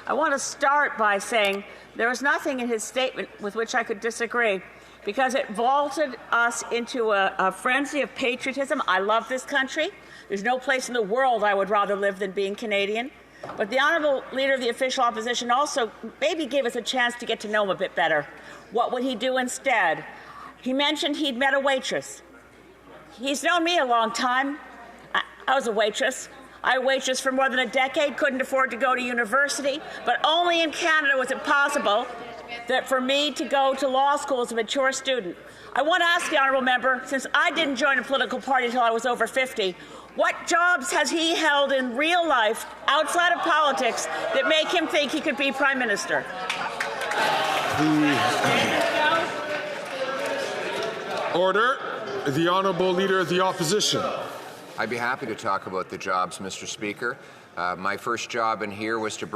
I want to start by saying there was nothing in his statement with which I could disagree, because it vaulted us into a frenzy of patriotism. I love this country. There's no place in the world I would rather live than being Canadian. But the Honourable Leader of the Official Opposition also maybe gave us a chance to get to know him a bit better. What would he do instead? He mentioned he'd met a waitress. He's known me a long time. I was a waitress. I waitressed for more than a decade, couldn't afford to go to university, but only in Canada was it possible that for me to go to law school as a mature student. I want to ask the honourable member, since I didn't join a political party until I was over 50, what jobs has he held in real life outside of politics that make him think he could be Prime Minister? Order. The Honourable Leader of the Opposition. I'd be happy to talk about the jobs, Mr. Speaker. My first job in here was to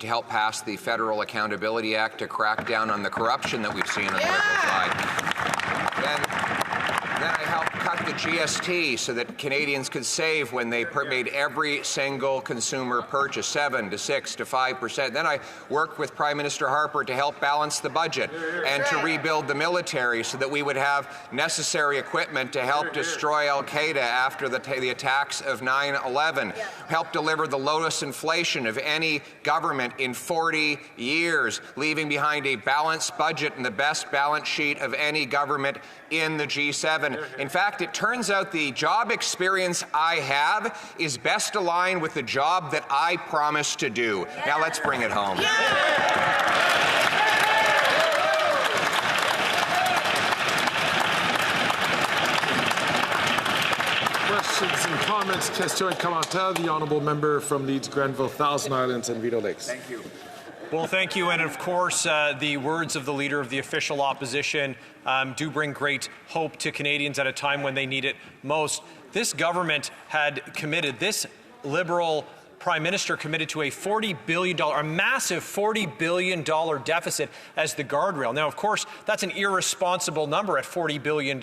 help pass the Federal Accountability Act to crack down on the corruption that we've seen on the Liberal side. Then I helped cut the GST so that Canadians could save when they made every single consumer purchase, 7 to 6 to 5%. Then I worked with Prime Minister Harper to help balance the budget and to rebuild the military so that we would have necessary equipment to help destroy Al-Qaeda after the attacks of 9/11. Helped deliver the lowest inflation of any government in 40 years, leaving behind a balanced budget and the best balance sheet of any government in the G7. In fact, it turns out the job experience I have is best aligned with the job that I promised to do. Now let's bring it home. Questions and comments. Question commentaire. The Honourable Member from Leeds, Grenville, Thousand Islands and Rideau Lakes. Thank you. Well, thank you. And of course, the words of the Leader of the Official Opposition do bring great hope to Canadians at a time when they need it most. This government had committed, this Liberal Prime Minister committed to a $40 billion, a massive $40 billion deficit as the guardrail. Now, of course, that's an irresponsible number at $40 billion,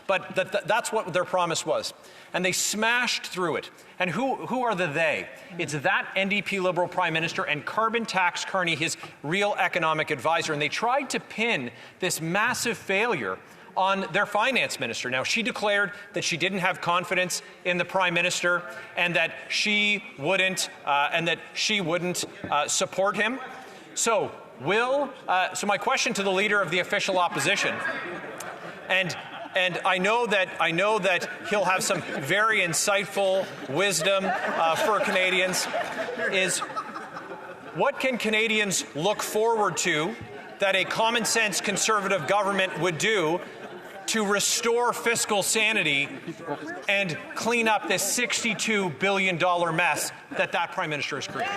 but that's what their promise was. And they smashed through it. And who are the they? It's that NDP Liberal Prime Minister and Carbon Tax Carney, his real economic advisor. And they tried to pin this massive failure on their finance minister. Now, she declared that she didn't have confidence in the Prime Minister and that she wouldn't support him. So my question to the Leader of the Official Opposition, and I know that he'll have some very insightful wisdom for Canadians, is what can Canadians look forward to that a common-sense Conservative government would do to restore fiscal sanity and clean up this $62 billion mess that Prime Minister has created?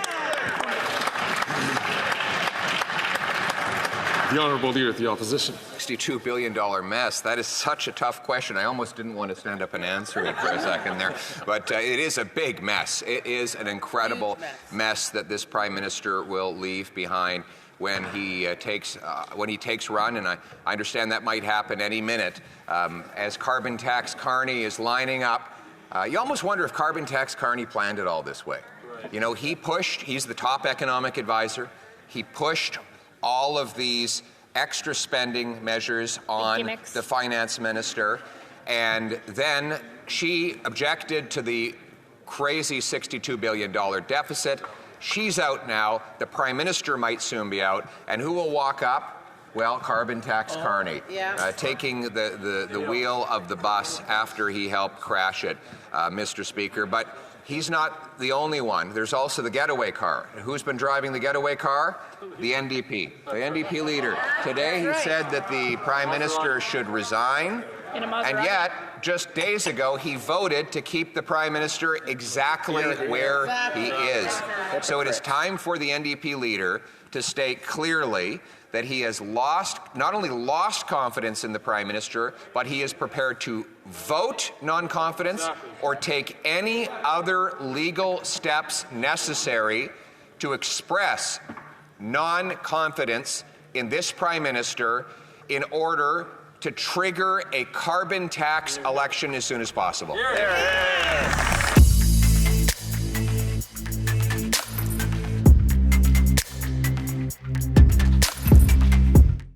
The Honourable Leader of the Opposition. $62 billion mess. That is such a tough question. I almost didn't want to stand up and answer it for a second there. But it is a big mess. It is an incredible mess that this Prime Minister will leave behind when he takes run, and I understand that might happen any minute. As Carbon Tax Carney is lining up, you almost wonder if Carbon Tax Carney planned it all this way. You know, he's the top economic advisor. He pushed all of these extra spending measures on the finance minister, and then she objected to the crazy $62 billion deficit. She's out now. The Prime Minister might soon be out. And who will walk up? Well, Carbon Tax Carney, taking the wheel of the bus after he helped crash it, Mr. Speaker. But he's not the only one. There's also the getaway car. Who's been driving the getaway car? The NDP. The NDP leader. Today he said that the Prime Minister should resign. And yet, just days ago, he voted to keep the Prime Minister exactly where he is. So it is time for the NDP leader to state clearly that he has not only lost confidence in the Prime Minister, but he is prepared to vote non-confidence or take any other legal steps necessary to express non-confidence in this Prime Minister in order to trigger a carbon tax election as soon as possible.